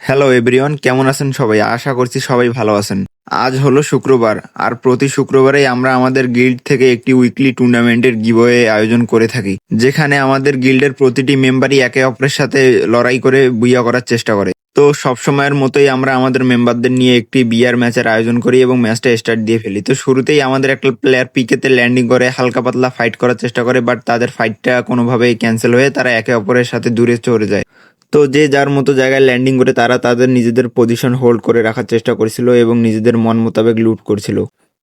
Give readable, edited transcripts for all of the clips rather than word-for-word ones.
Hello everyone, কেমন আছেন সবাই? আশা করছি সবাই ভালো আছেন। আজ হলো শুক্রবার, আর প্রতি শুক্রবারেই আমরা আমাদের গিল্ড থেকে একটি উইকলি টুর্নামেন্টের গিভওয়ে আয়োজন করে থাকি, যেখানে আমাদের গিল্ডের প্রতিটি মেম্বারই একে অপরের সাথে লড়াই করে বুইয়া করার চেষ্টা করে। তো সবসময়ের মতোই আমরা আমাদের মেম্বারদের নিয়ে একটি বিয়ার ম্যাচের আয়োজন করি এবং ম্যাচটা স্টার্ট দিয়ে ফেলি। তো শুরুতেই আমাদের একটা প্লেয়ার পিকেতে ল্যান্ডিং করে হালকা পাতলা ফাইট করার চেষ্টা করে, বাট তাদের ফাইটটা কোনোভাবেই ক্যান্সেল হয়ে তারা একে অপরের সাথে দূরে চলে যায়। তো যে যার মতো জায়গায় ল্যান্ডিং করে তারা তাদের নিজেদের পজিশন হোল্ড করে রাখার চেষ্টা করছিল এবং নিজেদের মন মোতাবেক লুট করছিল।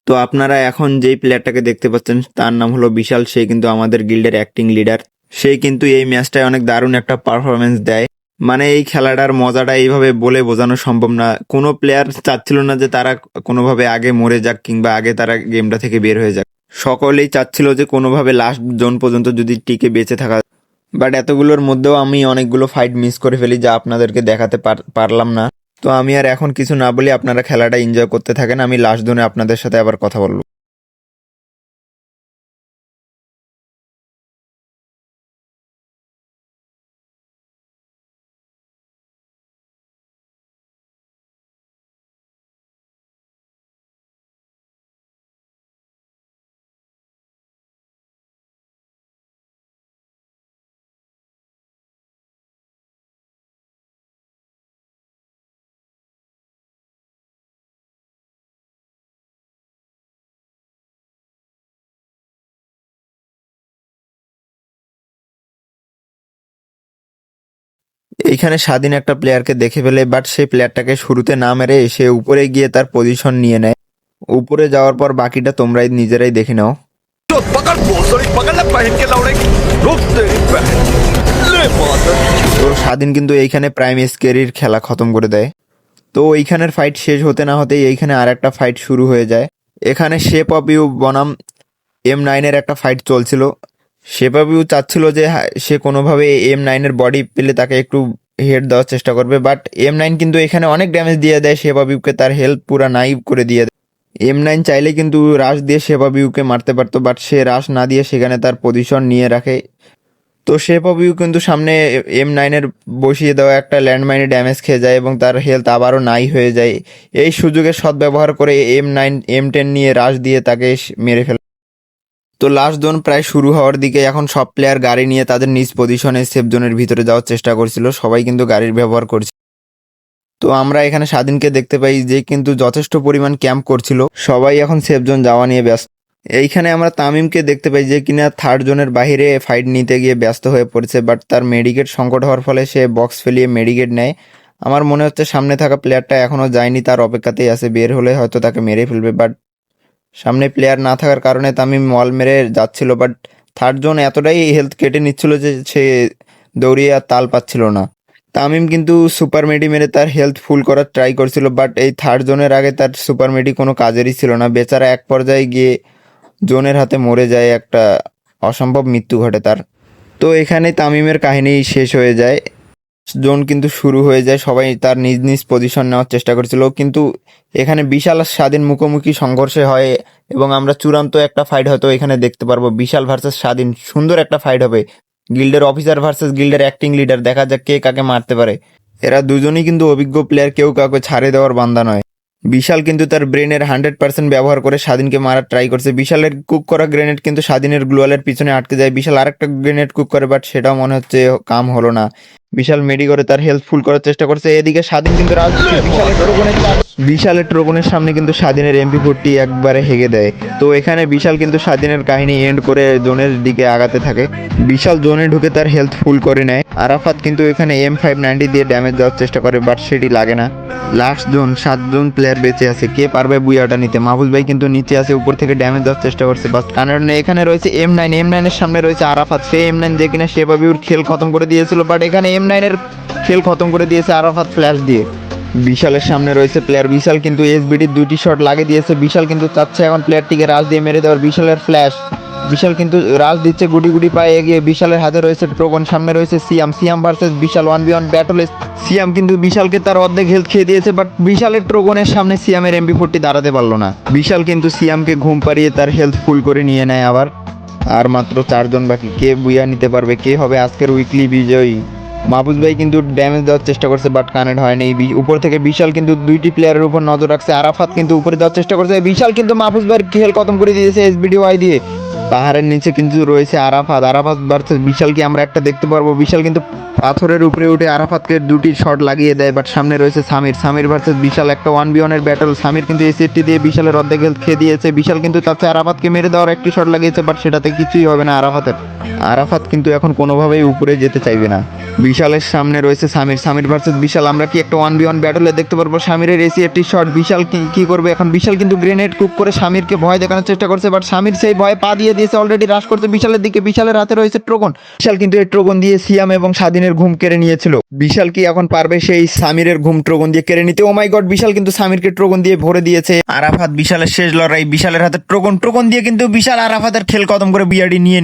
তো আপনারা এখন যেই প্লেয়ারটাকে দেখতে পাচ্ছেন তার নাম হলো বিশাল। সে কিন্তু আমাদের গিল্ডের অ্যাক্টিং লিডার। সে কিন্তু এই ম্যাচটায় অনেক দারুণ একটা পারফরমেন্স দেয়। মানে এই খেলাটার মজাটা এইভাবে বলে বোঝানো সম্ভব না। কোনো প্লেয়ার চাচ্ছিল না যে তারা কোনোভাবে আগে মরে যাক কিংবা আগে তারা গেমটা থেকে বের হয়ে যাক। সকলেই চাচ্ছিল যে কোনোভাবে লাস্ট জোন পর্যন্ত যদি টিকে বেঁচে থাকা। বাট এতগুলোর মধ্যেও আমি অনেকগুলো ফাইট মিস করে ফেলি, যা আপনাদেরকে দেখাতে পারলাম না। তো আমি আর এখন কিছু না বলি, আপনারা খেলাটা এনজয় করতে থাকেন। আমি লাস্ট জোনে আপনাদের সাথে আবার কথা বলবো। এইখানে স্বাধীন একটা প্লেয়ারকে দেখে ফেলে, বাট সেই প্লেয়ারটাকে শুরুতে না মেরে সে উপরে গিয়ে তার পজিশন নিয়ে নেয়। উপরে যাওয়ার পর বাকিটা তোমরাই নিজেরাই দেখে নাও। तो पकड़ भोसड़ी पकड़ ले पहन के लौड़े रुक तेरी बहन ले माता তো স্বাধীন কিন্তু এইখানে প্রাইম স্কেরির খেলা খতম করে দেয়। তো এইখানের ফাইট শেষ হতে না হতেই এইখানে আর একটা ফাইট শুরু হয়ে যায়। এখানে শেপ অফ ইউ বনাম M9-এর একটা ফাইট চলছিল। শেপ অফ ইউ চাচ্ছিল যে সে কোনোভাবে M9-এর বডি পেলে তাকে একটু হেড দেওয়ার চেষ্টা করবে, বাট M9 কিন্তু এখানে অনেক ড্যামেজ দিয়ে দেয় শেপ অফ ইউকে, তার হেলথ পুরা নাই করে দিয়ে দেয়। M9 চাইলে কিন্তু রাশ দিয়ে শেপ অফ ইউকে মারতে পারতো, বাট সে রাশ না দিয়ে সেখানে তার পজিশন নিয়ে রাখে। তো শেপ অফ ইউ কিন্তু সামনে M9-এর বসিয়ে দেওয়া একটা ল্যান্ডমাইনে ড্যামেজ খেয়ে যায় এবং তার হেলথ আবারও নাই হয়ে যায়। এই সুযোগের সদ্ব্যবহার করে M9 M10 নিয়ে রাশ দিয়ে তাকে মেরে ফেলে। তো লাস্ট জোন প্রায় শুরু হওয়ার দিকে। এখন সব প্লেয়ার গাড়ি নিয়ে তাদের নিজ পজিশনে সেফ জোনের ভিতরে যাওয়ার চেষ্টা করছিল। সবাই কিন্তু গাড়ির ব্যবহার করছে। তো আমরা এখানে স্বাধীনকে দেখতে পাই যে কিন্তু যথেষ্ট পরিমাণ ক্যাম্প করছিল। সবাই এখন সেফ জোন যাওয়া নিয়ে ব্যস্ত। এইখানে আমরা তামিমকে দেখতে পাই যে কিনা থার্ড জোনের বাইরে ফাইট নিতে গিয়ে ব্যস্ত হয়ে পড়েছে, বাট তার মেডিকেট সংকট হওয়ার ফলে সে বক্স ফেলিয়ে মেডিকেট নেয়। আমার মনে হচ্ছে সামনে থাকা প্লেয়ারটা এখনো যায়নি, তার অপেক্ষাতেই আছে। বের হলে হয়তো তাকে মেরে ফেলবে, বাট সামনে প্লেয়ার না থাকার কারণে তামিম ওয়াল মেরে যাচ্ছিল। বাট থার্ড জোন এতটাই হেলথ কেটে নিচ্ছিল যে সে দৌড়িয়ে আর তাল পাচ্ছিল না। তামিম কিন্তু সুপার মেডি মেরে তার হেলথ ফুল করার ট্রাই করছিল, বাট এই থার্ড জোনের আগে তার সুপার মেডি কোনো কাজেরই ছিল না। বেচারা এক পর্যায়ে গিয়ে জোনের হাতে মরে যায়, একটা অসম্ভব মৃত্যু ঘটে তার। তো এখানে তামিমের কাহিনী শেষ হয়ে যায়। জোন কিন্তু শুরু হয়ে যায়। সবাই তার নিজ নিজ পজিশন নেওয়ার চেষ্টা করছিল, কিন্তু এখানে বিশাল আর স্বাধীন মুখোমুখি সংঘর্ষে হয় এবং আমরা চূড়ান্ত একটা ফাইট হয়তো এখানে দেখতে পারবো। বিশাল ভার্সেস স্বাধীন, সুন্দর একটা ফাইট হবে। গিল্ডের অফিসার ভার্সেস গিল্ডের অ্যাক্টিং লিডার, দেখা যাক কে কাকে মারতে পারে। এরা দুজনেই কিন্তু অভিজ্ঞ প্লেয়ার, কেউ কাউকে ছাড়ে দেওয়ার বান্দা নয়। বিশাল কিন্তু তার ব্রেনের 100% ব্যবহার করে স্বাধীনকে মারার ট্রাই করছে। বিশালের কুক করা গ্রেনেড কিন্তু স্বাধীনের গ্লোয়ালের পিছনে আটকে যায়। বিশাল আরেকটা গ্রেনেড কুক করে, বাট সেটাও মনে হচ্ছে কাম হলো না। বিশাল মেডি করে তার হেলথ ফুল করার চেষ্টা করছে। এদিকে স্বাধীন কিন্তু বিশালের ট্রোগনের সামনে কিন্তু স্বাধীনের MP40 একবারে হেগে দেয়। তো এখানে বিশাল কিন্তু স্বাধীনের কাহিনী এন্ড করে জোনের দিকে আগাতে থাকে। বিশাল জোনে ঢুকে তার হেলথ ফুল করে নেয়। আরাফাত কিন্তু এখানে M590 দিয়ে ড্যামেজ দেওয়ার চেষ্টা করে, বাট সেটি লাগে না। লাস্ট জোন 7 জন প্লেয়ার বেঁচে আছে, কে পারবে বুয়াটা নিতে? মাহফুজ ভাই কিন্তু নিচে আছে, উপর থেকে ড্যামেজ দেওয়ার চেষ্টা করছে, বাট কারণ এখানে রয়েছে M9 এর সামনে রয়েছে আরাফাত। সে M9 যে কিনা শেবাবিউর খেল খতম করে দিয়েছিল, বাট এখানে M9 এর খেল খতম করে দিয়েছে আরাফাত ফ্ল্যাশ দিয়ে। বিশালের সামনে রয়েছে প্লেয়ার। বিশাল কিন্তু SBDর 2টি শট লাগিয়ে দিয়েছে। বিশাল কিন্তু চাচ্ছে এখন প্লেয়ারটিকে রাশ দিয়ে মেরে দেওয়ার। বিশালের ফ্ল্যাশ, বিশাল কিন্তু রাশ দিচ্ছে গুটি গুটি পায়ে এগিয়ে। বিশালের হাতে রয়েছে ট্রোগন, সামনে রয়েছে সিয়াম ভার্সেস বিশাল 1v1 ব্যাটলে। সিয়াম কিন্তু বিশালকে তার অর্ধেক হেলথ খেয়ে দিয়েছে, বাট বিশালের ট্রোগনের সামনে সিয়ামের MP40 দাঁড়াতে পারলো না। বিশাল কিন্তু সিয়ামকে ঘুম পাড়িয়ে তার হেলথ ফুল করে নিয়ে নেয় আবার। আর মাত্র 4 জন বাকি, কে বুয়া নিতে পারবে? কে হবে আজকের উইকলি বিজয়ী? মাহফুজ ভাই কিন্তু ড্যামেজ দেওয়ার চেষ্টা করছে বাট কানেক্ট হয়নি। উপর থেকে বিশাল কিন্তু দুইটি প্লেয়ারের উপর নজর রাখছে। আরাফাত কিন্তু উপরে দেওয়ার চেষ্টা করছে, বিশাল কিন্তু মাহফুজ ভাইয়ের খেল খতম করে দিয়েছে এসবিডি ওয়াই দিয়ে। পাহাড়ের নিচে কিন্তু রয়েছে আরাফাত ভার্সেস বিশাল কি আমরা একটা দেখতে পারবো? বিশাল কিন্তু পাথরের উপরে উঠে আরাফাতকে দুটি শট লাগিয়ে দেয়, বাট সামনে রয়েছে সামির ভার্সেস বিশাল, একটা 1v1 এর ব্যাটল। সামির কিন্তু এসিটি দিয়ে বিশালের অর্ধেক হেলথ খেয়ে দিয়েছে। বিশাল কিন্তু চাচ্ছে আরাফাতকে মেরে দেওয়ার একটি শট লাগিয়েছে, বাট সেটাতে কিছুই হবে না আরাফাতের। আরাফাত কিন্তু এখন কোনোভাবেই উপরে যেতে চাইবে না। বিশালের সামনে রয়েছে সামির ভার্সেস বিশাল, আমরা কি একটা 1v1 ব্যাটলে দেখতে পারবো? সামিরের এসি একটি শট, বিশাল কি করবে এখন? বিশাল কিন্তু গ্রেনেড কুক করে সামিরকে ভয় দেখানোর চেষ্টা করছে, বাট সামির সেই ভয়ে পা দিয়ে দিয়েছে, অলরেডি রাশ করছে বিশালের দিকে। বিশালের হাতে রয়েছে ট্রোগন। বিশাল কিন্তু এই ট্রোগন দিয়ে সিয়াম এবং স্বাধীনের ঘুম কেড়ে নিয়েছিল। বিশাল কি এখন পারবে সেই সামিরের ঘুম ট্রোগন দিয়ে কেড়ে নিতে? ও মাই গড, বিশাল কিন্তু সামিরকে ট্রোগন দিয়ে ভরে দিয়েছে। আরাফাত বিশালের শেষ লড়াই, বিশালের হাতে ট্রোগন দিয়ে কিন্তু বিশাল আরাফাতের খেল খতম করে বিআরডি নিয়ে